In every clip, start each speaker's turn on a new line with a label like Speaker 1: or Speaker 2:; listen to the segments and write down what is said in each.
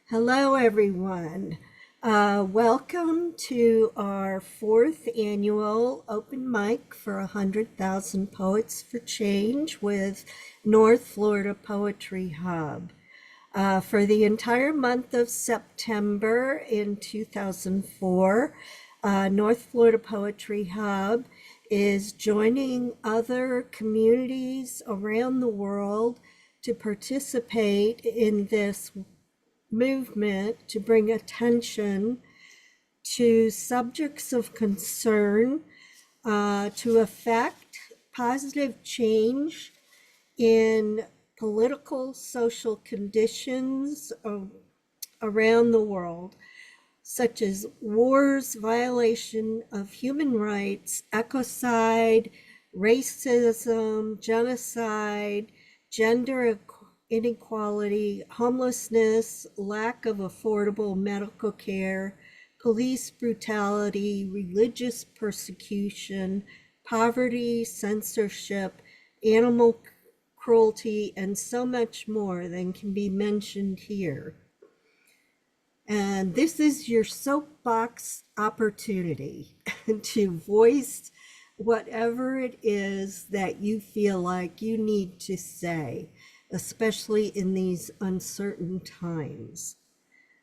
Speaker 1: Hello, everyone. Welcome to our fourth annual open mic for 100,000 Poets for Change with North Florida Poetry Hub. For the entire month of September in 2004, North Florida Poetry Hub is joining other communities around the world to participate in this movement to bring attention to subjects of concern to affect positive change in political, social conditions around the world, such as wars, violation of human rights, ecocide, racism, genocide, gender inequality, homelessness, lack of affordable medical care, police brutality, religious persecution, poverty, censorship, animal cruelty, and so much more than can be mentioned here. And this is your soapbox opportunity to voice whatever it is that you feel like you need to say, especially in these uncertain times.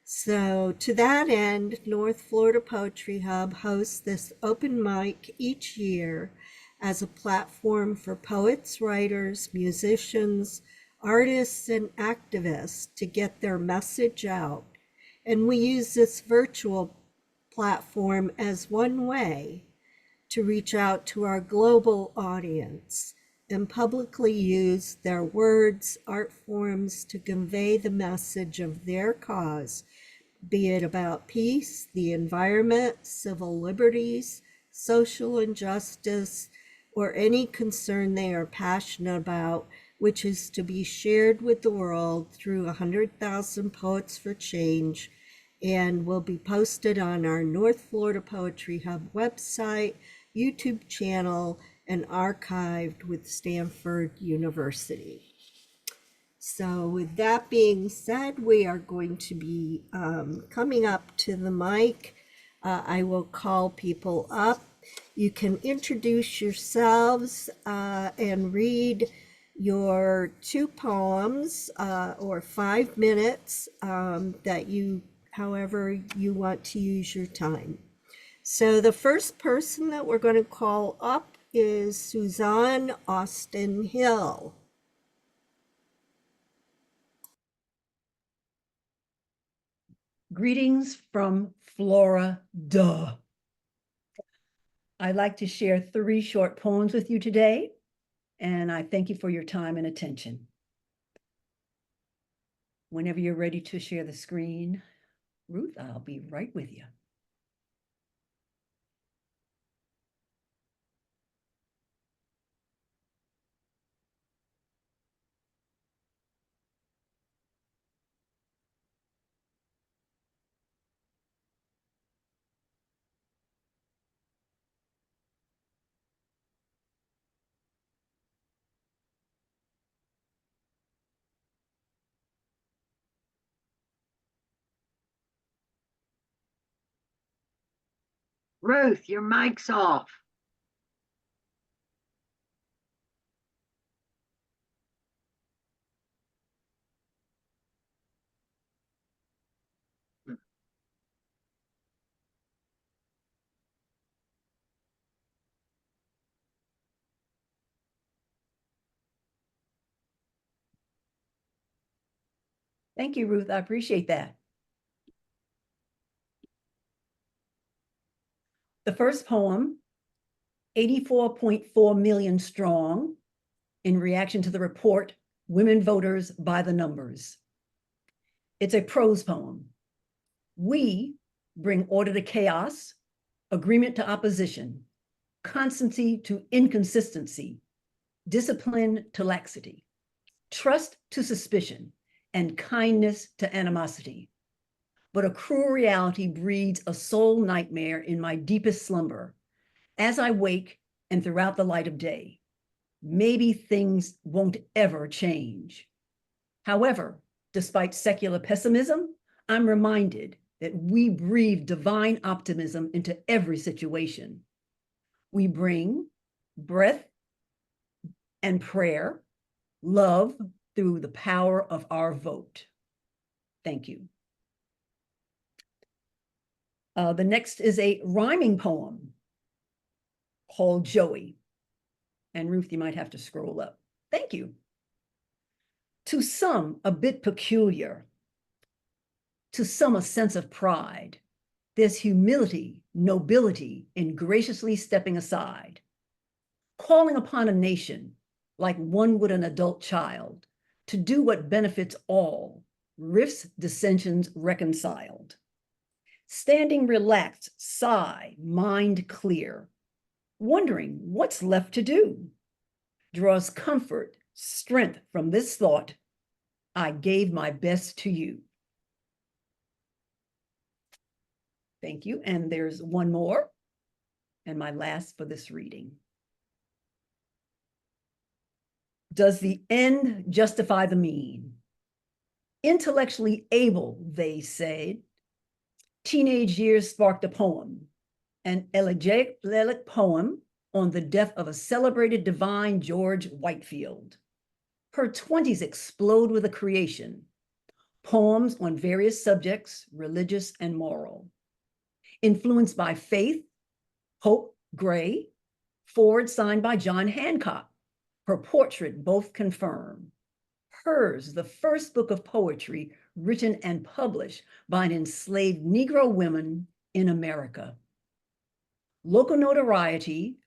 Speaker 1: So to that end, North Florida Poetry Hub hosts this open mic each year as a platform for poets, writers, musicians, artists, and activists to get their message out. And we use this virtual platform as one way to reach out to our global audience and publicly use their words, art forms to convey the message of their cause, be it about peace, the environment, civil liberties, social injustice, or any concern they are passionate about, which is to be shared with the world through 100,000 Poets for Change, and will be posted on our North Florida Poetry Hub website, YouTube channel, and archived with Stanford University. So with that being said, we are going to be coming up to the mic. I will call people up. You can introduce yourselves and read your two poems or 5 minutes that you, however you want to use your time. So the first person that we're going to call up is Suzanne Austin Hill.
Speaker 2: Greetings from Florida. I'd like to share 3 short poems with you today, and I thank you for your time and attention. Whenever you're ready to share the screen, Ruth, I'll be right with you.
Speaker 3: Ruth, your mic's off.
Speaker 2: Thank you, Ruth. I appreciate that. The first poem, 84.4 million strong, in reaction to the report, Women Voters by the Numbers. It's a prose poem. We bring order to chaos, agreement to opposition, constancy to inconsistency, discipline to laxity, trust to suspicion, and kindness to animosity. But a cruel reality breeds a soul nightmare in my deepest slumber. As I wake and throughout the light of day, maybe things won't ever change. However, despite secular pessimism, I'm reminded that we breathe divine optimism into every situation. We bring breath and prayer, love through the power of our vote. Thank you. The next is a rhyming poem called Joey. And Ruth, you might have to scroll up. Thank you. To some, a bit peculiar. To some, a sense of pride. There's humility, nobility in graciously stepping aside, calling upon a nation like one would an adult child to do what benefits all, rifts, dissensions reconciled. Standing relaxed, sigh, mind clear, wondering what's left to do. Draws comfort, strength from this thought, I gave my best to you. Thank you. And there's one more, and my last for this reading. Does the end justify the mean? Intellectually able, they said. Teenage years sparked a poem, an elegiac poem on the death of a celebrated divine George Whitefield. Her 20s explode with a creation, poems on various subjects, religious and moral. Influenced by Faith, Hope Gray, forward signed by John Hancock. Her portrait both confirm. Hers, the first book of poetry written and published by an enslaved Negro woman in America. Local notoriety,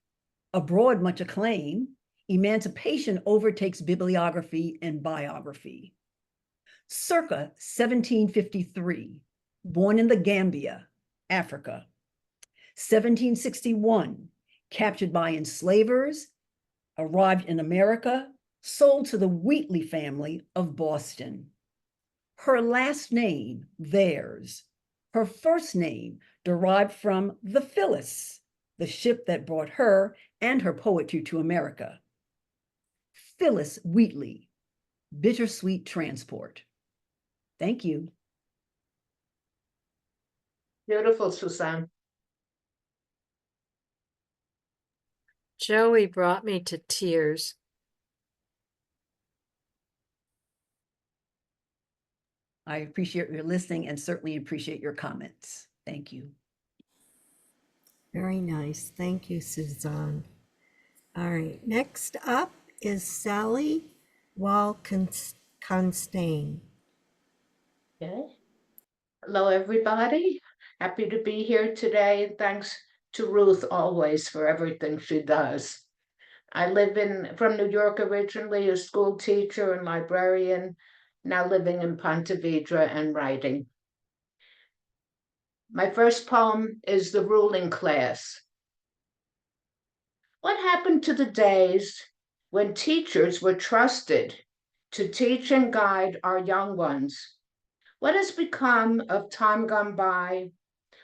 Speaker 2: abroad much acclaim, emancipation overtakes bibliography and biography. Circa 1753, born in the Gambia, Africa. 1761, captured by enslavers, arrived in America, sold to the Wheatley family of Boston. Her last name, theirs. Her first name derived from the Phyllis, the ship that brought her and her poetry to America. Phyllis Wheatley, bittersweet transport. Thank you.
Speaker 3: Beautiful, Suzanne.
Speaker 4: Joey brought me to tears.
Speaker 2: I appreciate your listening and certainly appreciate your comments. Thank you.
Speaker 1: Very nice. Thank you, Suzanne. All right. Next up is Sally Walkenstein.
Speaker 3: Okay. Hello, everybody. Happy to be here today. Thanks to Ruth always for everything she does. I live from New York originally, a school teacher and librarian, now living in Ponte Vedra and writing. My first poem is The Ruling Class. What happened to the days when teachers were trusted to teach and guide our young ones? What has become of time gone by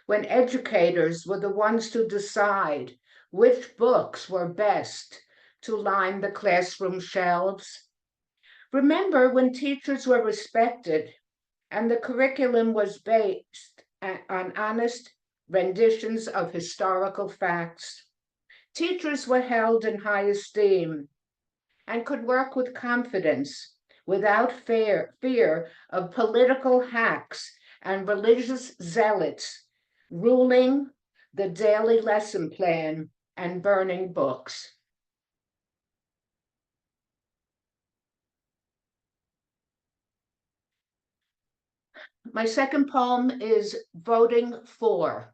Speaker 3: when educators were the ones to decide which books were best to line the classroom shelves? Remember when teachers were respected and the curriculum was based on honest renditions of historical facts? Teachers were held in high esteem and could work with confidence without fear of political hacks and religious zealots ruling the daily lesson plan and burning books. My second poem is Voting For.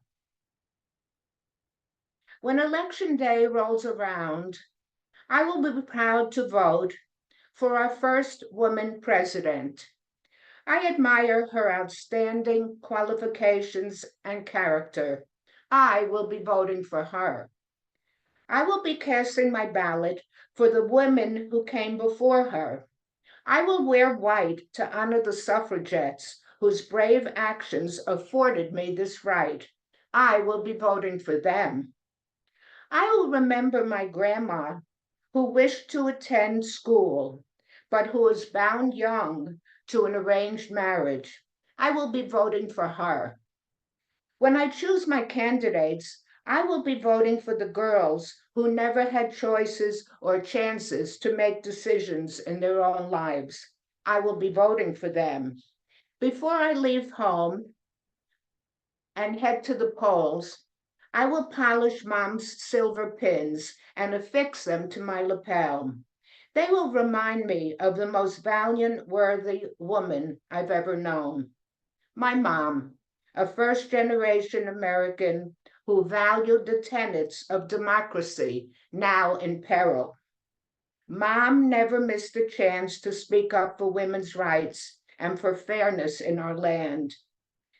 Speaker 3: When election day rolls around, I will be proud to vote for our first woman president. I admire her outstanding qualifications and character. I will be voting for her. I will be casting my ballot for the women who came before her. I will wear white to honor the suffragettes whose brave actions afforded me this right. I will be voting for them. I will remember my grandma who wished to attend school, but who was bound young to an arranged marriage. I will be voting for her. When I choose my candidates, I will be voting for the girls who never had choices or chances to make decisions in their own lives. I will be voting for them. Before I leave home and head to the polls, I will polish Mom's silver pins and affix them to my lapel. They will remind me of the most valiant, worthy woman I've ever known. My mom, a first-generation American who valued the tenets of democracy, now in peril. Mom never missed a chance to speak up for women's rights and for fairness in our land.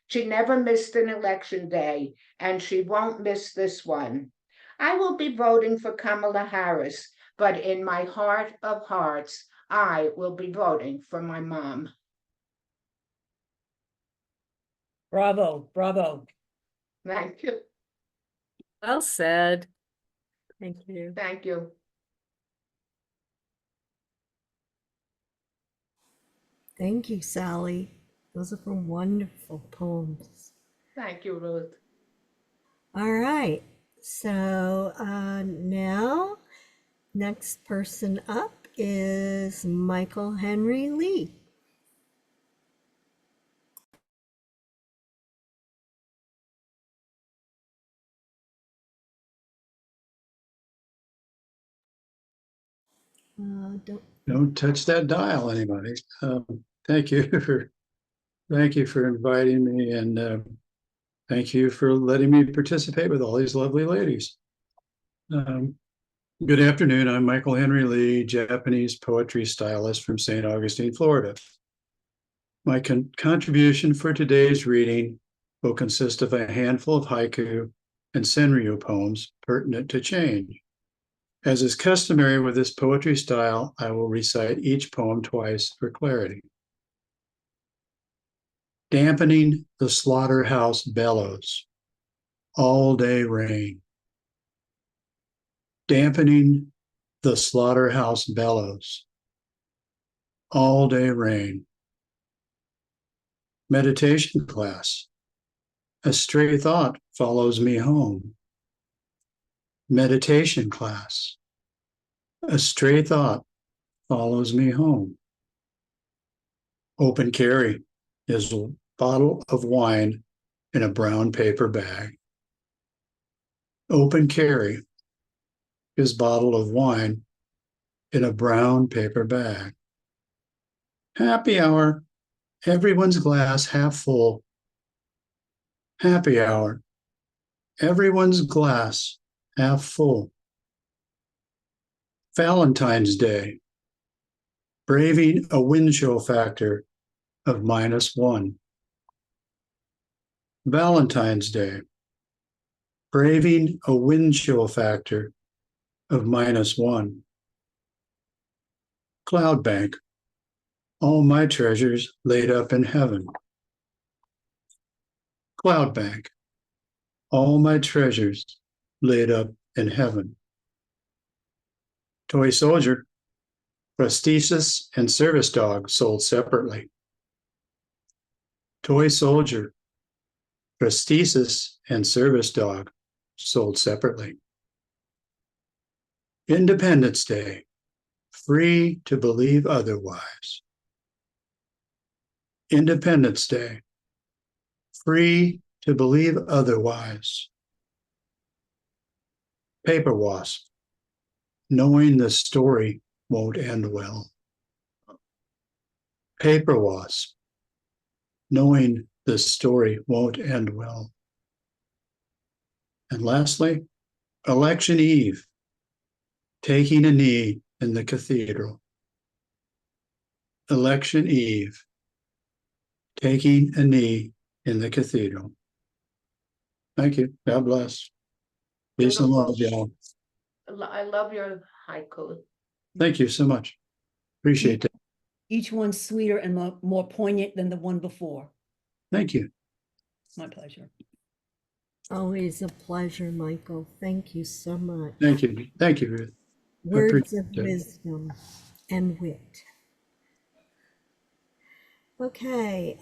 Speaker 3: She never missed an election day, and she won't miss this one. I will be voting for Kamala Harris, but in my heart of hearts, I will be voting for my mom.
Speaker 2: Bravo, bravo.
Speaker 3: Thank you.
Speaker 4: Well said. Thank you.
Speaker 3: Thank you.
Speaker 1: Thank you, Sally. Those are some wonderful poems.
Speaker 3: Thank you, Ruth.
Speaker 1: All right. So now, next person up is Michael Henry Lee.
Speaker 5: Don't touch that dial, anybody. Thank you for inviting me, and thank you for letting me participate with all these lovely ladies. Good afternoon. I'm Michael Henry Lee, Japanese poetry stylist from St. Augustine, Florida. My contribution for today's reading will consist of a handful of haiku and senryu poems pertinent to change. As is customary with this poetry style, I will recite each poem twice for clarity. Dampening the slaughterhouse bellows, all day rain. Dampening the slaughterhouse bellows, all day rain. Meditation class. A stray thought follows me home. Meditation class. A stray thought follows me home. Open carry is a bottle of wine in a brown paper bag. Open carry is bottle of wine in a brown paper bag. Happy hour, everyone's glass half full. Happy hour, everyone's glass half full. Valentine's Day, braving a wind chill factor of -1. Valentine's Day, braving a wind chill factor of -1. Cloud bank, all my treasures laid up in heaven. Cloud bank, all my treasures laid up in heaven. Toy soldier, prosthesis and service dog sold separately. Toy soldier, prosthesis and service dog sold separately. Independence Day, free to believe otherwise. Independence Day, free to believe otherwise. Paper wasp, knowing the story won't end well. Paper wasp, knowing the story won't end well. And lastly, election eve, taking a knee in the cathedral. Election eve, taking a knee in the cathedral. Thank you. God bless. Peace and love, y'all.
Speaker 3: I love your haiku.
Speaker 5: Thank you so much. Appreciate that.
Speaker 2: Each one sweeter and more poignant than the one before.
Speaker 5: Thank you.
Speaker 2: My pleasure.
Speaker 1: Always a pleasure, Michael. Thank you so much.
Speaker 5: Thank you. Thank you, Ruth.
Speaker 1: Words of
Speaker 5: appreciate it.
Speaker 1: wisdom and wit. Okay,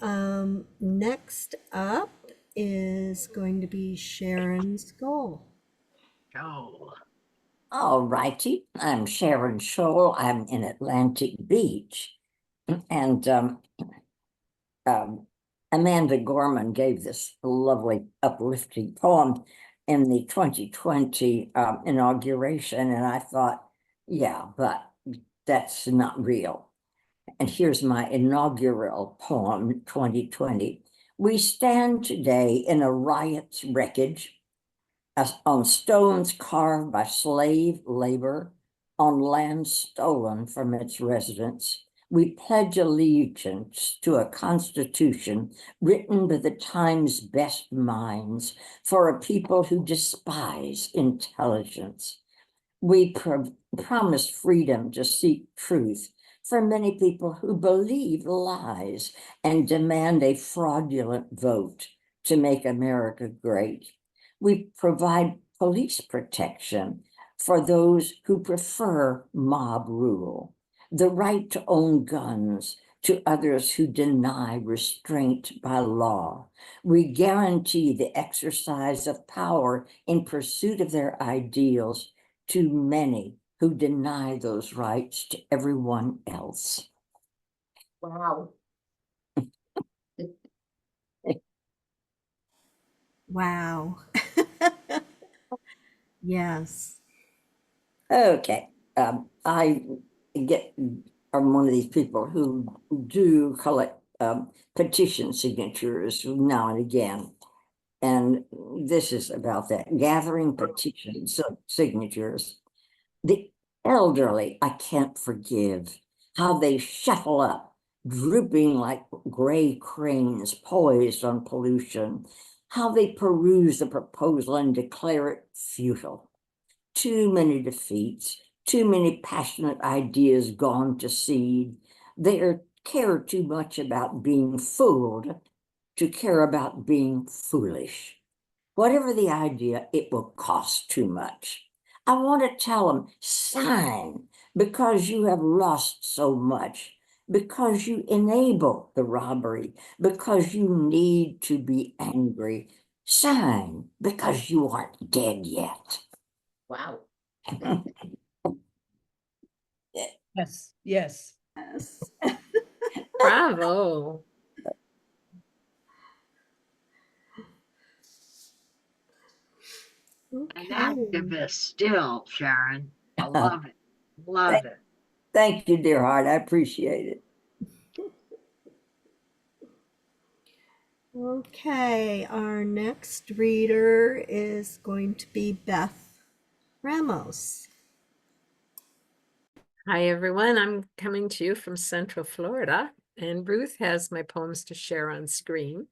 Speaker 1: next up is going to be Sharon Skoll.
Speaker 4: Oh.
Speaker 6: All righty, I'm Sharon Scholl. I'm in Atlantic Beach. And Amanda Gorman gave this lovely, uplifting poem in the 2020 inauguration. And I thought, yeah, but that's not real. And here's my inaugural poem, 2020. We stand today in a riot's wreckage, on stones carved by slave labor, on land stolen from its residents. We pledge allegiance to a constitution written by the time's best minds for a people who despise intelligence. We promise freedom to seek truth for many people who believe lies and demand a fraudulent vote to make America great. We provide police protection for those who prefer mob rule, the right to own guns to others who deny restraint by law. We guarantee the exercise of power in pursuit of their ideals to many who deny those rights to everyone else.
Speaker 3: Wow.
Speaker 1: Wow. Yes.
Speaker 6: Okay, I am one of these people who do collect petition signatures now and again. And this is about that, gathering petitions, signatures. The elderly, I can't forgive how they shuffle up, drooping like gray cranes poised on pollution, how they peruse the proposal and declare it futile. Too many defeats, too many passionate ideas gone to seed. They care too much about being fooled to care about being foolish. Whatever the idea, it will cost too much. I want to tell them, sign, because you have lost so much, because you enable the robbery, because you need to be angry. Sign, because you aren't dead yet.
Speaker 3: Wow.
Speaker 2: Yes, yes.
Speaker 1: Yes.
Speaker 4: Bravo.
Speaker 7: An
Speaker 1: Okay.
Speaker 7: activist still, Sharon. I love it. Love it.
Speaker 6: Thank you, dear heart. I appreciate it.
Speaker 1: Okay, our next reader is going to be Beth Ramos.
Speaker 4: Hi, everyone. I'm coming to you from Central Florida, and Ruth has my poems to share on screen.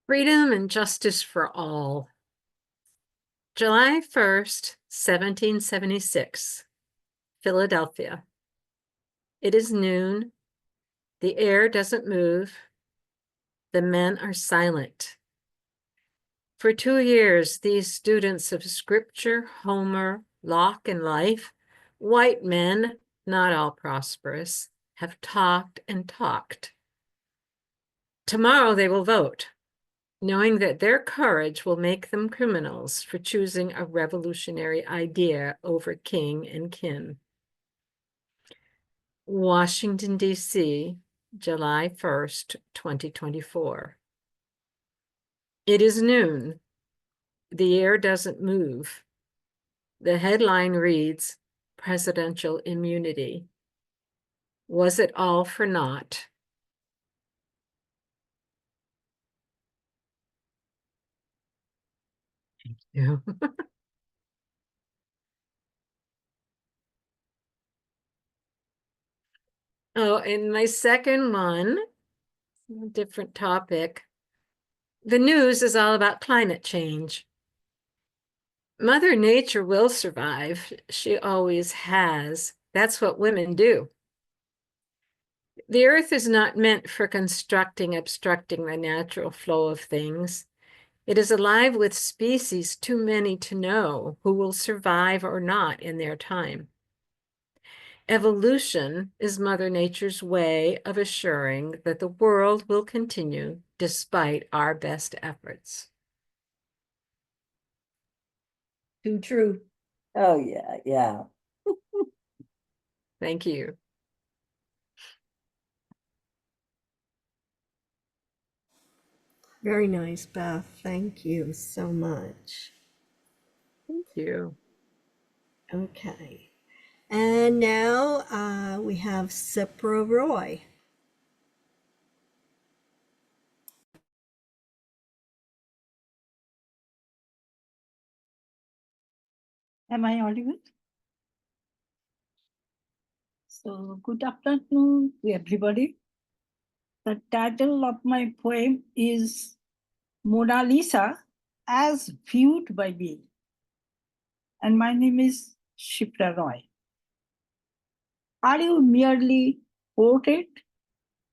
Speaker 4: Freedom and justice for all. July 1st, 1776, Philadelphia. It is noon. The air doesn't move. The men are silent. For 2 years, these students of Scripture, Homer, Locke, and life, white men, not all prosperous, have talked and talked. Tomorrow they will vote, knowing that their courage will make them criminals for choosing a revolutionary idea over king and kin. Washington, D.C., July 1st, 2024. It is noon. The air doesn't move. The headline reads, Presidential Immunity. Was it all for naught? Thank you. Oh, and my second one, different topic. The news is all about climate change. Mother Nature will survive. She always has. That's what women do. The earth is not meant for obstructing the natural flow of things. It is alive with species too many to know who will survive or not in their time. Evolution is Mother Nature's way of assuring that the world will continue despite our best efforts.
Speaker 2: Too true.
Speaker 6: Oh, yeah, yeah.
Speaker 4: Thank you.
Speaker 1: Very nice, Beth. Thank you so much.
Speaker 4: Thank you.
Speaker 1: Okay. And now we have Sipra Roy.
Speaker 8: Am I audible? So, good afternoon to everybody. The title of my poem is Mona Lisa as Viewed by Me. And my name is Shipra Roy. Are you merely portrait?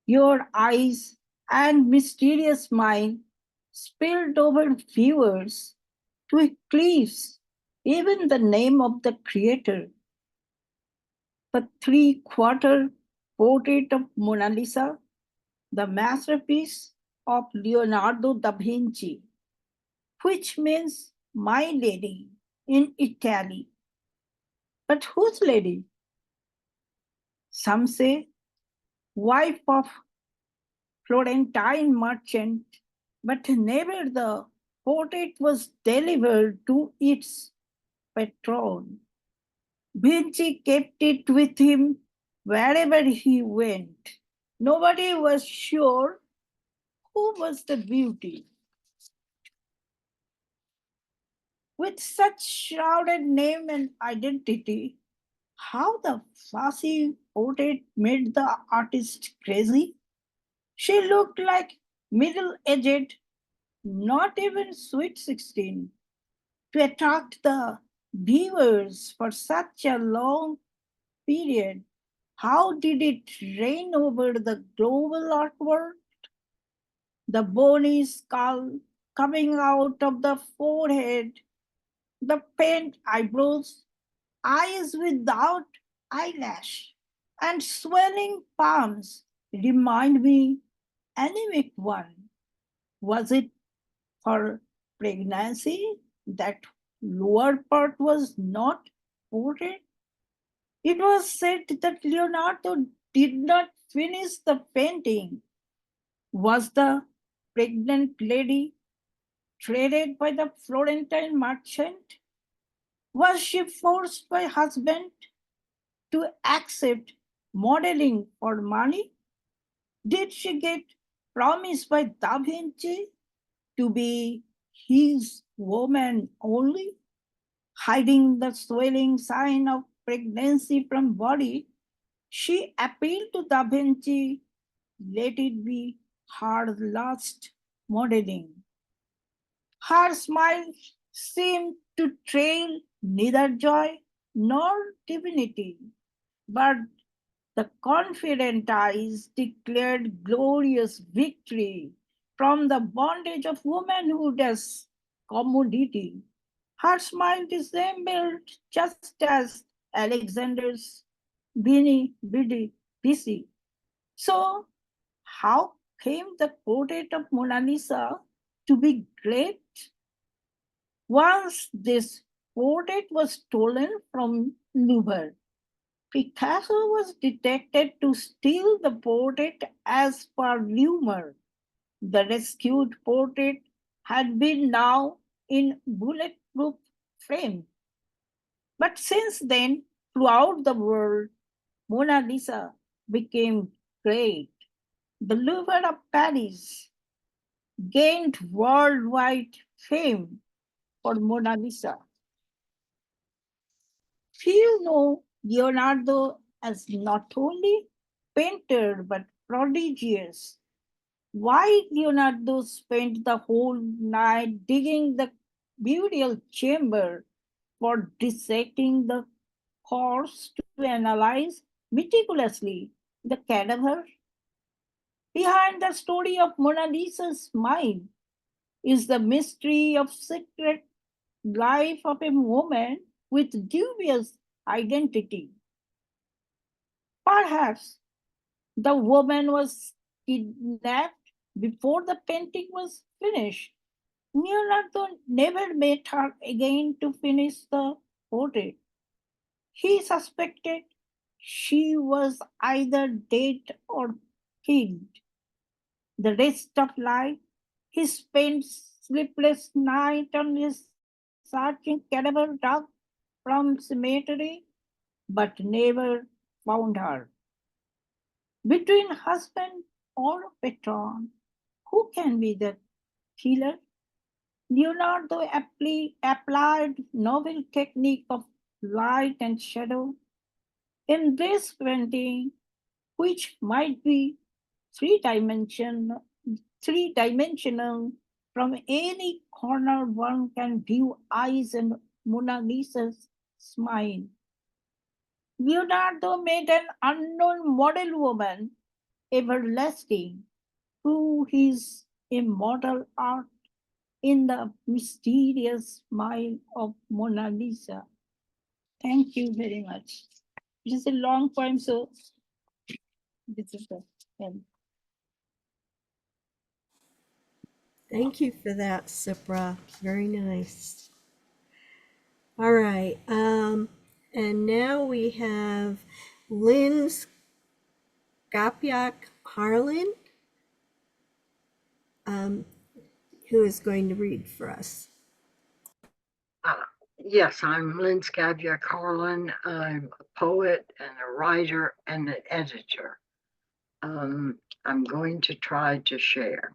Speaker 8: Your eyes and mysterious mind spilled over viewers to eclipse even the name of the creator. The three-quarter portrait of Mona Lisa, the masterpiece of Leonardo da Vinci, which means my lady in Italy. But whose lady? Some say wife of Florentine merchant, but never the portrait was delivered to its patron. Vinci kept it with him wherever he went. Nobody was sure who was the beauty. With such shrouded name and identity, how the fussy portrait made the artist crazy. She looked like middle-aged, not even sweet 16, to attract the viewers for such a long period. How did it reign over the global art world? The bony skull coming out of the forehead, the painted eyebrows, eyes without eyelash, and swelling palms remind me anemic one. Was it for pregnancy that lower part was not portrayed? It was said that Leonardo did not finish the painting. Was the pregnant lady traded by the Florentine merchant? Was she forced by husband to accept modeling for money? Did she get promised by Da Vinci to be his woman only, hiding the swelling sign of pregnancy from body? She appealed to Da Vinci, let it be her last modeling. Her smile seemed to trail neither joy nor divinity, but the confident eyes declared glorious victory from the bondage of womanhood as commodity. Her smile resembled just as Alexander's busy. So, how came the portrait of Mona Lisa to be great? Once this portrait was stolen from Louvre, Picasso was detected to steal the portrait as per rumor. The rescued portrait had been now in bulletproof frame. But since then, throughout the world, Mona Lisa became great. The Louvre of Paris gained worldwide fame for Mona Lisa. Few know Leonardo as not only painter but prodigious. Why Leonardo spent the whole night digging the burial chamber for dissecting the corpse to analyze meticulously the cadaver? Behind the story of Mona Lisa's smile is the mystery of secret life of a woman with dubious identity. Perhaps the woman was kidnapped before the painting was finished. Leonardo never met her again to finish the portrait. He suspected she was either dead or killed. The rest of life, he spent sleepless nights on his searching cadaver dug from cemetery, but never found her. Between husband or patron, who can be the killer? Leonardo applied novel technique of light and shadow in this painting, which might be three-dimensional, three-dimensional. From any corner, one can view eyes and Mona Lisa's smile. Leonardo made an unknown model woman everlasting through his immortal art in the mysterious smile of Mona Lisa. Thank you very much. It is a long poem, so this is the end.
Speaker 1: Thank you for that, Sipra. Very nice. All right. And now we have Lynn Skapiak Harlan, who is going to read for us.
Speaker 7: Yes, I'm Lynn Scavia Carlin. I'm a poet and a writer and an editor. I'm going to try to share.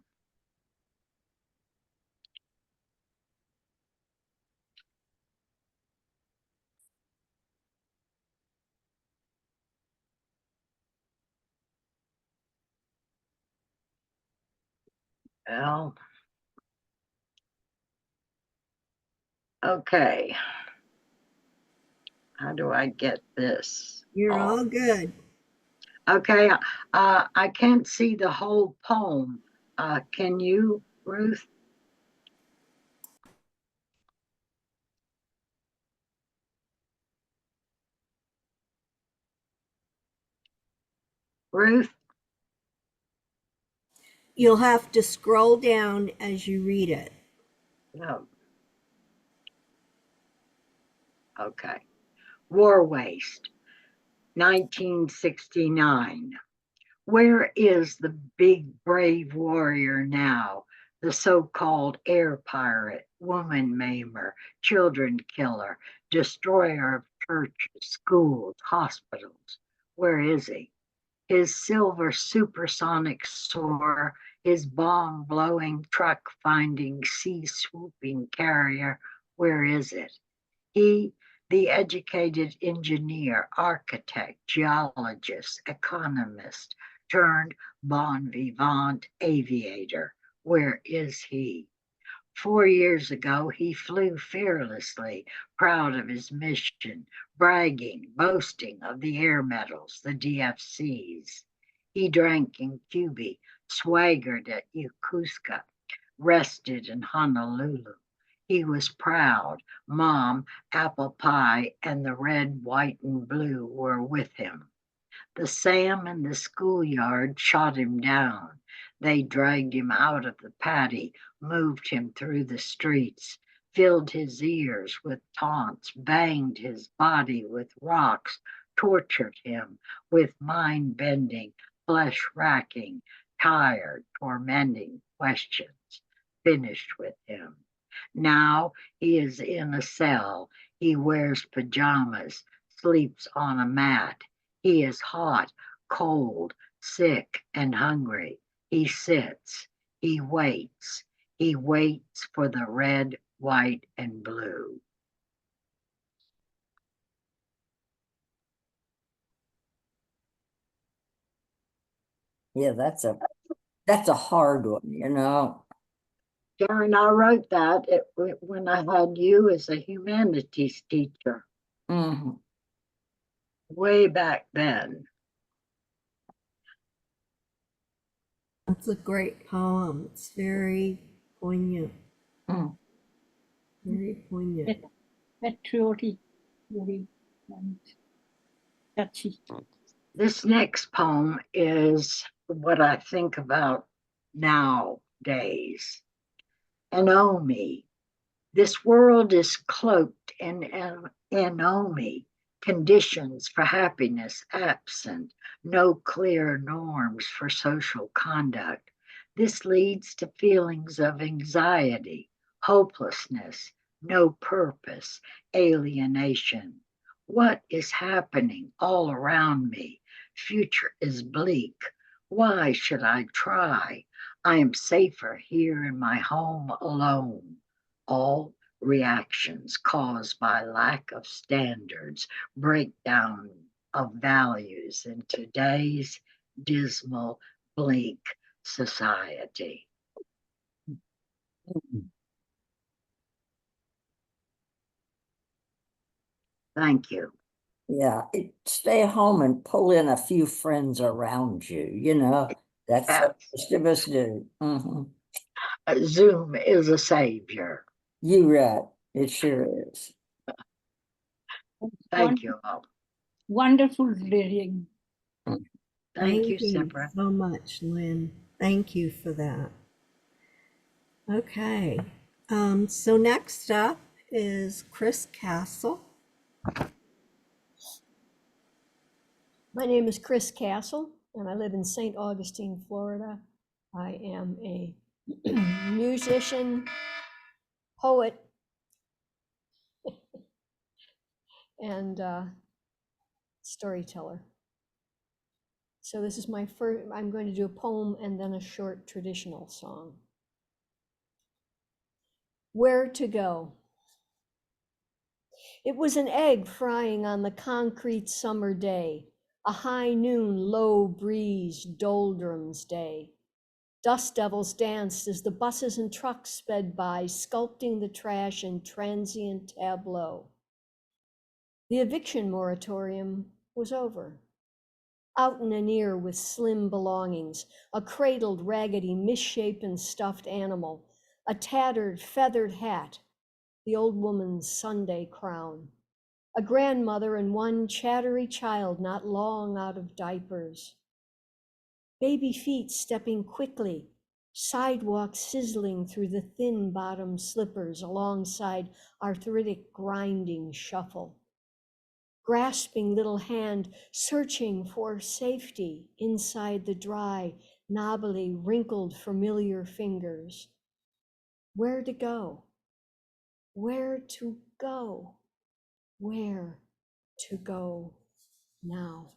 Speaker 7: Well, okay. How do I get this?
Speaker 1: You're all good.
Speaker 7: Okay, I can't see the whole poem. Can you, Ruth? Ruth?
Speaker 1: You'll have to scroll down as you read it.
Speaker 7: No. Okay. War Waste, 1969. Where is the big brave warrior now? The so-called air pirate, woman maimer, children killer, destroyer of churches, schools, hospitals. Where is he? His silver supersonic soar, his bomb blowing, truck finding, sea swooping carrier. Where is it? He, the educated engineer, architect, geologist, economist, turned bon vivant aviator. Where is he? 4 years ago, he flew fearlessly, proud of his mission, bragging, boasting of the air medals, the DFCs. He drank in Cuba, swaggered at Yokosuka, rested in Honolulu. He was proud. Mom, apple pie, and the red, white, and blue were with him. The Sam in the schoolyard shot him down. They dragged him out of the paddy, moved him through the streets, filled his ears with taunts, banged his body with rocks, tortured him with mind-bending, flesh-racking, tired, tormenting questions, finished with him. Now he is in a cell. He wears pajamas, sleeps on a mat. He is hot, cold, sick, and hungry. He sits. He waits. He waits for the red, white, and blue.
Speaker 6: Yeah, that's a hard one, you know.
Speaker 7: Sharon, I wrote that when I had you as a humanities teacher
Speaker 6: Mhm.
Speaker 7: way back then.
Speaker 1: That's a great poem. It's very poignant.
Speaker 6: Mm.
Speaker 1: Very poignant.
Speaker 8: Patriotic, very touchy.
Speaker 7: This next poem is what I think about nowadays. Anomi. This world is cloaked in anomi, conditions for happiness absent, no clear norms for social conduct. This leads to feelings of anxiety, hopelessness, no purpose, alienation. What is happening all around me? Future is bleak. Why should I try? I am safer here in my home alone. All reactions caused by lack of standards, breakdown of values in today's dismal, bleak society. Thank you.
Speaker 6: Yeah, stay home and pull in a few friends around you, you know, that's what most of us do. Mhm.
Speaker 7: Zoom is a savior.
Speaker 6: You right, it sure is.
Speaker 7: Thank you all.
Speaker 8: Wonderful reading.
Speaker 7: Thank you,
Speaker 1: you
Speaker 7: Sipra.
Speaker 1: so much, Lynn. Thank you for that. Okay. So next up is Chris Castle.
Speaker 9: My name is Chris Castle, and I live in St. Augustine, Florida. I am a musician, poet, and storyteller. So this is my first, I'm going to do a poem and then a short traditional song. Where to go? It was an egg frying on the concrete summer day, a high noon, low breeze, doldrums day. Dust devils danced as the buses and trucks sped by, sculpting the trash in transient tableau. The eviction moratorium was over. Out in an ear with slim belongings, a cradled, raggedy, misshapen stuffed animal, a tattered, feathered hat, the old woman's Sunday crown, a grandmother and one chattery child not long out of diapers. Baby feet stepping quickly, sidewalk sizzling through the thin bottom slippers alongside arthritic grinding shuffle. Grasping little hand searching for safety inside the dry, knobbly, wrinkled, familiar fingers. Where to go? Where to go? Where to go now?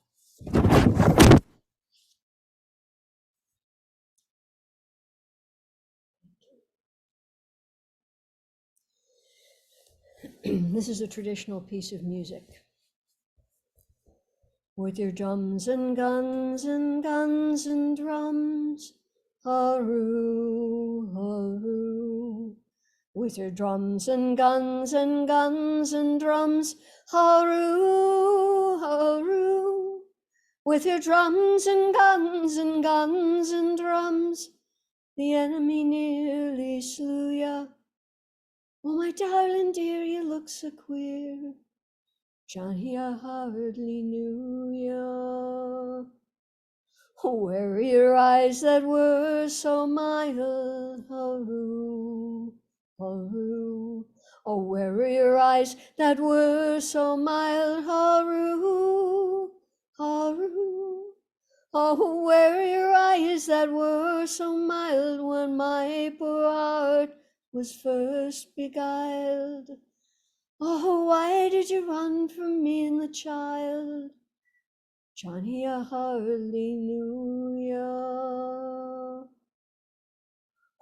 Speaker 9: This is a traditional piece of music. With your drums and guns and guns and drums, hooroo, hooroo. With your drums and guns and guns and drums, hooroo, hooroo. With your drums and guns and guns and drums, the enemy nearly slew ya. Oh, my darling dear, you look so queer. Johnny, I hardly knew ya. Where are your eyes that were so mild? Hooroo, hooroo. Oh, where are your eyes that were so mild? Hooroo, hooroo. Oh, where are your eyes that were so mild when my poor heart was first beguiled? Oh, why did you run from me and the child? Johnny, I hardly knew ya.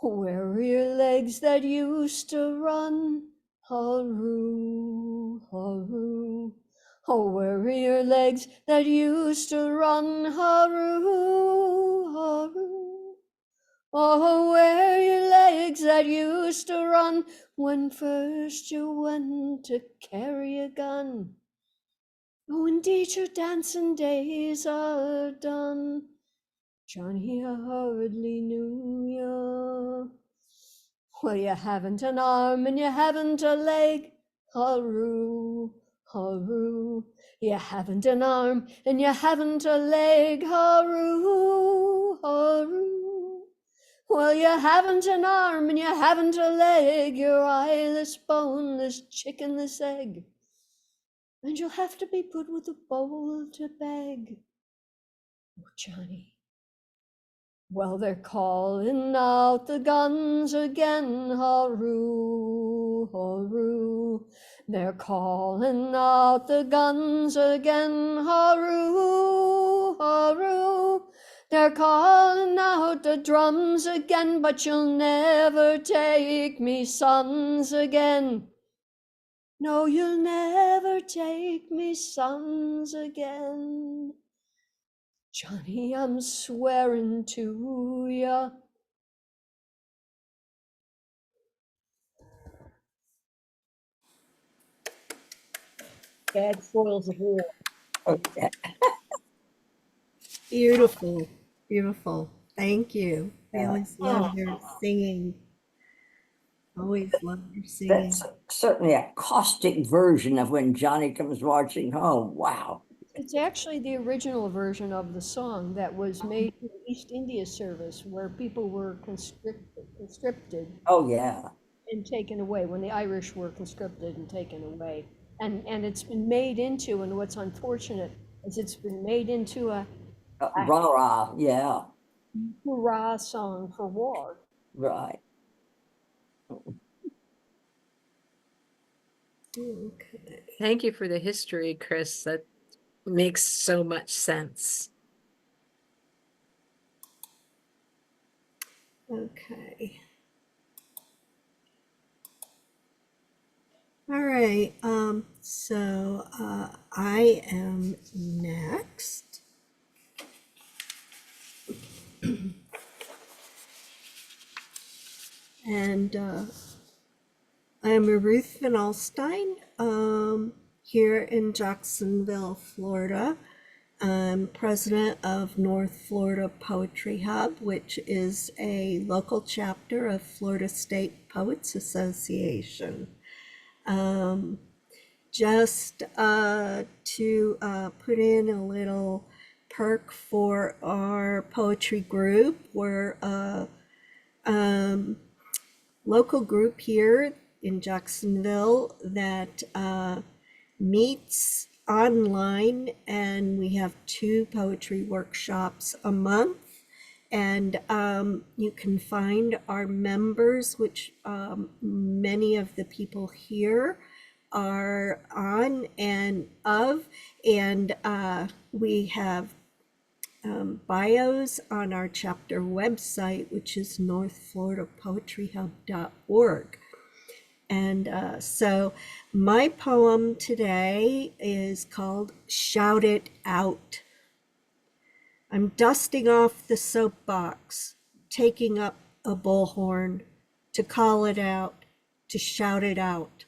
Speaker 9: Where are your legs that used to run? Hooroo, hooroo. Oh, where are your legs that used to run? Hooroo, hooroo. Oh, where are your legs that used to run when first you went to carry a gun? Oh, indeed, your dancing days are done. Johnny, I hardly knew ya. Well, you haven't an arm and you haven't a leg. Haru, haru. You haven't an arm and you haven't a leg. Haru, haru. Well, you haven't an arm and you haven't a leg. You're eyeless, boneless, chickenless egg. And you'll have to be put with a bowl to beg. Oh, Johnny. Well, they're calling out the guns again, haru, haru. They're calling out the guns again, haru, haru. They're calling out the drums again, but you'll never take me sons again. No, you'll never take me sons again. Johnny, I'm swearing to ya.
Speaker 2: Bad spoils of war.
Speaker 6: Okay.
Speaker 1: Beautiful, beautiful. Thank you. We always love
Speaker 6: Oh,
Speaker 1: your singing. Always love your singing.
Speaker 6: that's certainly a caustic version of when Johnny comes marching home. Wow.
Speaker 9: It's actually the original version of the song that was made in the East India Service, where people were conscripted
Speaker 6: Oh, yeah.
Speaker 9: and taken away, when the Irish were conscripted and taken away. And it's been made into, and what's unfortunate is it's been made into a
Speaker 6: Rah, rah. Yeah.
Speaker 9: hurrah song for war.
Speaker 6: Right.
Speaker 1: Okay.
Speaker 4: Thank you for the history, Chris. That makes so much sense.
Speaker 1: Okay. All right. So I am next. And I am a Ruth Van Alstyne here in Jacksonville, Florida. I'm president of North Florida Poetry Hub, which is a local chapter of Florida State Poets Association. Just to put in a little perk for our poetry group, we're a local group here in Jacksonville that meets online, and we have 2 poetry workshops a month. And you can find our members, which many of the people here are on and of, and we have bios on our chapter website, which is northfloridapoetryhub.org. And so my poem today is called Shout It Out. I'm dusting off the soapbox, taking up a bullhorn to call it out, to shout it out.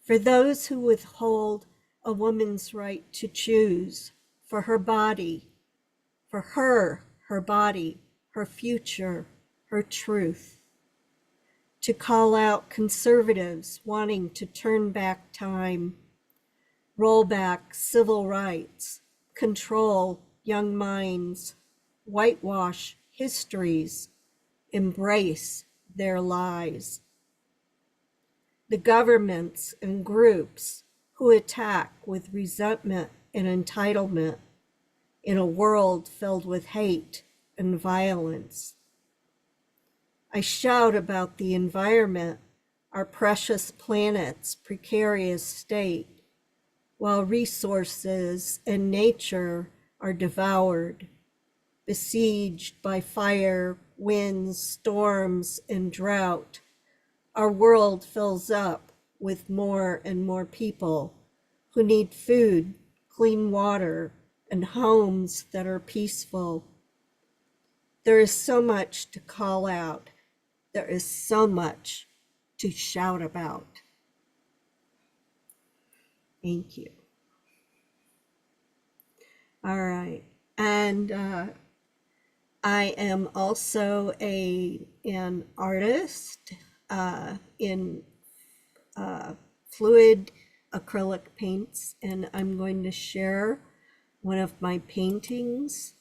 Speaker 1: For those who withhold a woman's right to choose for her body, for her body, her future, her truth. To call out conservatives wanting to turn back time, roll back civil rights, control young minds, whitewash histories, embrace their lies. The governments and groups who attack with resentment and entitlement in a world filled with hate and violence. I shout about the environment, our precious planet's precarious state, while resources and nature are devoured, besieged by fire, winds, storms, and drought. Our world fills up with more and more people who need food, clean water, and homes that are peaceful. There is so much to call out. There is so much to shout about. Thank you. All right. And I am also an artist in fluid acrylic paints, and I'm going to share one of my paintings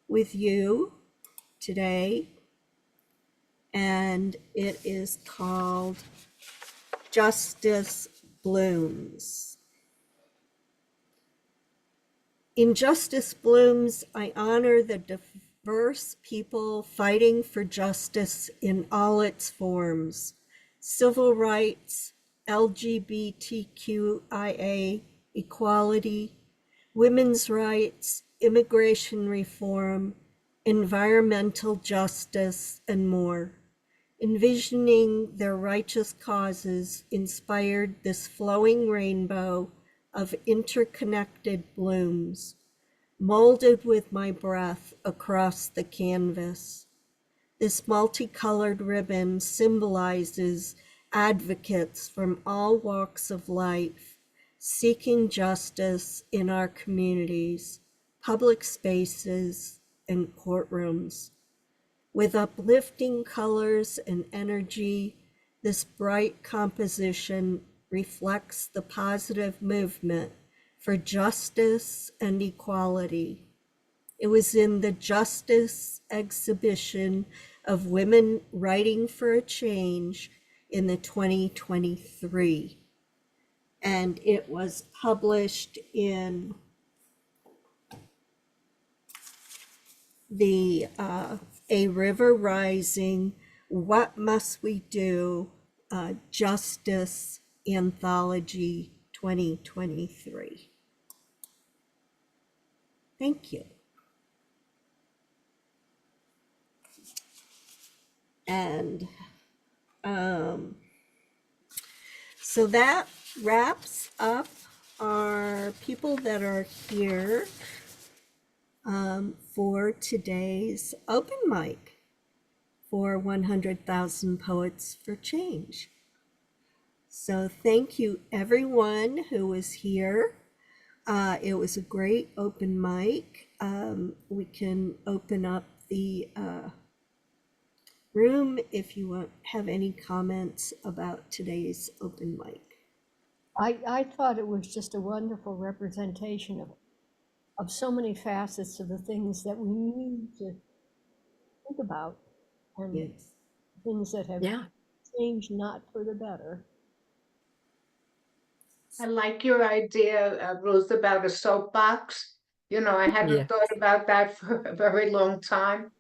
Speaker 1: with you today. And it is called Justice Blooms. In Justice Blooms, I honor the diverse people fighting for justice in all its forms: civil rights, LGBTQIA equality, women's rights, immigration reform, environmental justice, and more. Envisioning their righteous causes inspired this flowing rainbow of interconnected blooms, molded with my breath across the canvas. This multicolored ribbon symbolizes advocates from all walks of life, seeking justice in our communities, public spaces, and courtrooms. With uplifting colors and energy, this bright composition reflects the positive movement for justice and equality. It was in the Justice exhibition of Women Writing for a Change in the 2023. And it was published in the A River Rising, What Must We Do? Justice Anthology 2023. Thank you. And so that wraps up our people that are here for today's open mic for 100,000 Poets for Change. So thank you everyone who was here. It was a great open mic. We can open up the room if you have any comments about today's open mic.
Speaker 9: I thought it was just a wonderful representation of so many facets of the things that we need to think about, and
Speaker 1: Yes.
Speaker 9: things that have changed not for the better.
Speaker 3: I like your idea, Ruth, about a soapbox. You know, I hadn't thought about that for a very long time.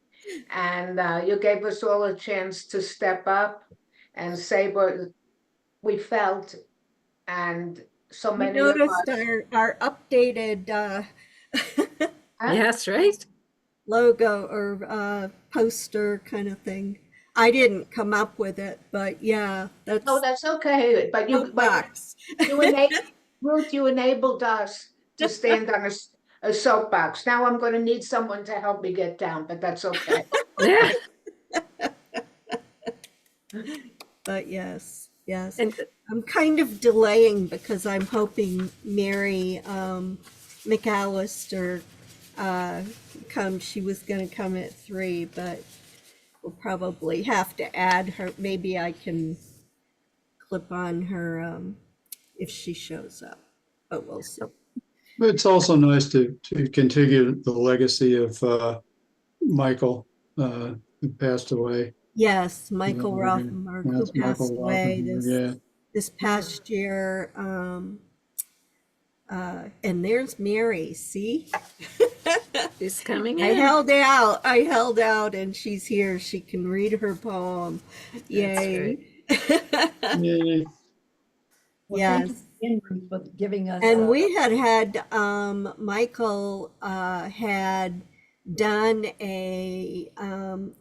Speaker 3: And you gave us all a chance to step up and say what we felt. And so
Speaker 1: You
Speaker 3: many of
Speaker 1: noticed
Speaker 3: us.
Speaker 1: our updated
Speaker 4: Yes, right?
Speaker 1: logo or poster kind of thing. I didn't come up with it, but yeah, that's
Speaker 3: No, that's okay. But
Speaker 1: soapbox.
Speaker 3: Ruth, you enabled us to stand on a soapbox. Now I'm going to need someone to help me get down, but that's okay.
Speaker 4: Yeah.
Speaker 1: But yes.
Speaker 4: And
Speaker 1: I'm kind of delaying because I'm hoping Mary McAllister comes. She was going to come at 3, but we'll probably have to add her. Maybe I can clip on her if she shows up, but we'll see.
Speaker 5: But it's also nice to continue the legacy of Michael, who passed away.
Speaker 1: Yes, Michael Rothenburg, who
Speaker 5: That's
Speaker 1: passed
Speaker 5: Michael
Speaker 1: away
Speaker 5: Rothenburg,
Speaker 1: this past year. And there's Mary, see?
Speaker 4: she's coming
Speaker 1: I
Speaker 4: in.
Speaker 1: held out, and she's here. She can read her poem. Yay.
Speaker 5: Yay.
Speaker 2: Well,
Speaker 1: Yes.
Speaker 2: thank you again, Ruth, for giving us.
Speaker 1: And we had Michael had done a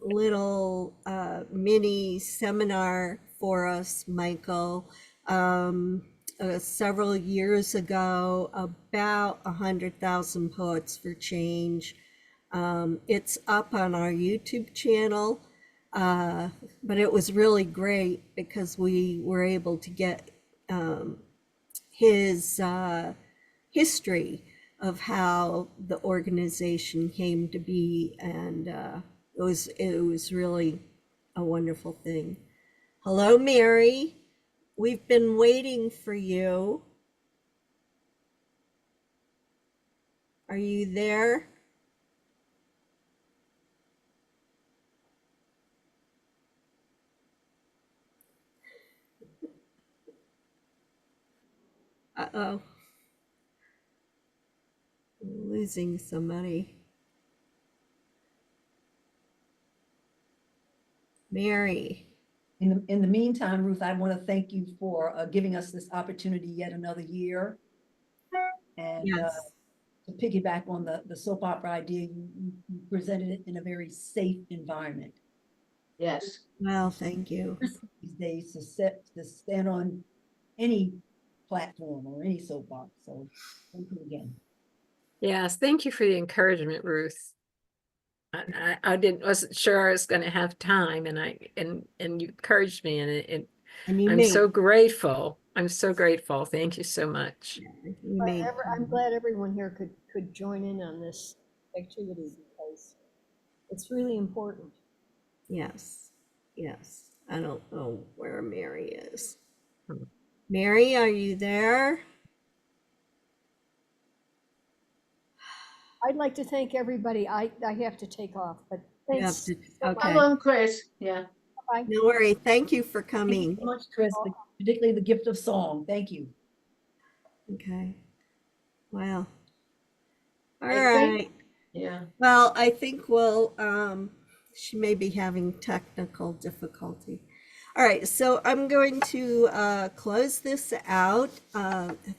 Speaker 1: little mini seminar for us, Michael, several years ago about 100,000 Poets for Change. It's up on our YouTube channel, but it was really great because we were able to get his history of how the organization came to be, and it was really a wonderful thing. Hello, Mary. We've been waiting for you. Are you there? Uh-oh. Losing somebody. Mary.
Speaker 2: In the meantime, Ruth, I want to thank you for giving us this opportunity yet another year. And
Speaker 1: Yes.
Speaker 2: to piggyback on the soap opera idea, you presented it in a very safe environment.
Speaker 3: Yes.
Speaker 1: Well, thank you.
Speaker 2: These days to stand on any platform or any soapbox. So thank you again.
Speaker 4: Yes, thank you for the encouragement, Ruth. Wasn't sure I was going to have time, and you encouraged me, and
Speaker 1: And you
Speaker 4: I'm
Speaker 1: made
Speaker 4: so grateful. I'm so grateful. Thank you so much.
Speaker 1: you made
Speaker 9: I'm glad everyone here could join in on this activity because it's really important.
Speaker 1: Yes. Yes. I don't know where Mary is.
Speaker 4: Hmm.
Speaker 1: Mary, are you there?
Speaker 9: I'd like to thank everybody. I have to take off, but
Speaker 1: You have
Speaker 9: thanks.
Speaker 1: to,
Speaker 9: so much.
Speaker 1: okay.
Speaker 3: Come on, Chris. Yeah.
Speaker 9: Bye.
Speaker 1: No worry. Thank you for
Speaker 2: Thank you
Speaker 1: coming.
Speaker 2: so much, Chris, particularly the gift of song. Thank you.
Speaker 1: Okay. Wow. All
Speaker 3: I
Speaker 1: right.
Speaker 3: think, yeah.
Speaker 1: Well, I think she may be having technical difficulty. All right, so I'm going to close this out.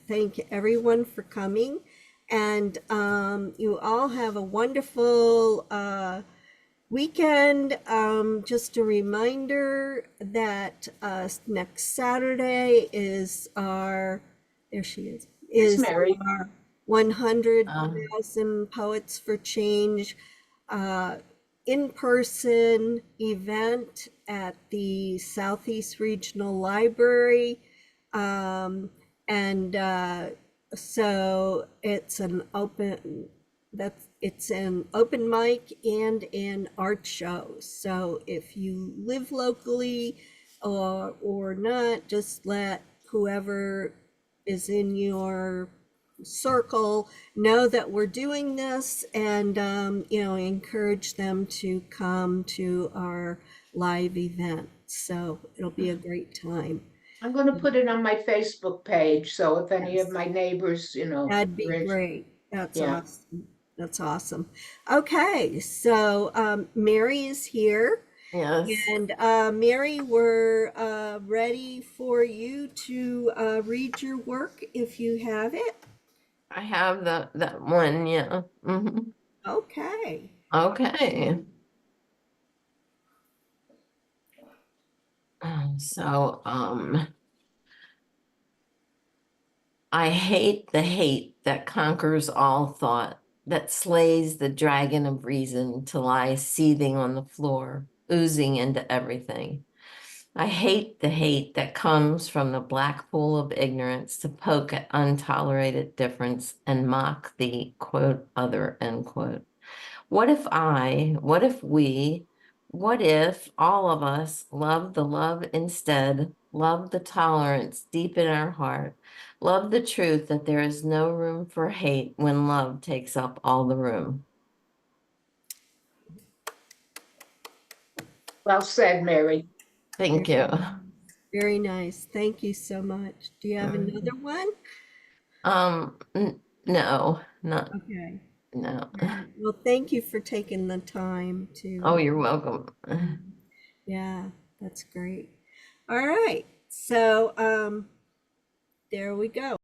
Speaker 1: Thank everyone for coming. And you all have a wonderful weekend. Just a reminder that next Saturday is there she is,
Speaker 3: It's Mary.
Speaker 1: our 100,000 Poets for Change in-person event at the Southeast Regional Library. So it's an open mic and an art show. So if you live locally or not, just let whoever is in your circle know that we're doing this, and encourage them to come to our live event. So it'll be a great time.
Speaker 3: I'm going to put it on my Facebook page. So if any
Speaker 1: Yes.
Speaker 3: of my neighbors,
Speaker 1: That'd be
Speaker 3: are interested.
Speaker 1: great. That's
Speaker 3: Yeah.
Speaker 1: awesome. That's awesome. Okay, so Mary is here.
Speaker 10: Yes,
Speaker 1: And Mary, we're ready for you to read your work if you have it.
Speaker 10: I have that one, yeah.
Speaker 1: Okay.
Speaker 10: Okay. So, I hate the hate that conquers all thought, that slays the dragon of reason to lie seething on the floor, oozing into everything. I hate the hate that comes from the black pool of ignorance to poke at untolerated difference and mock the quote other end quote. What if we, what if all of us love the love instead, love the tolerance deep in our heart, love the truth that there is no room for hate when love takes up all the room?
Speaker 3: Well said, Mary.
Speaker 10: Thank you.
Speaker 1: Very nice. Thank you so much. Do you have another one?
Speaker 10: No, not,
Speaker 1: Okay.
Speaker 10: no.
Speaker 1: Well, thank you for taking the time to.
Speaker 10: Oh, you're welcome.
Speaker 1: Yeah, that's great. All right. So there we go.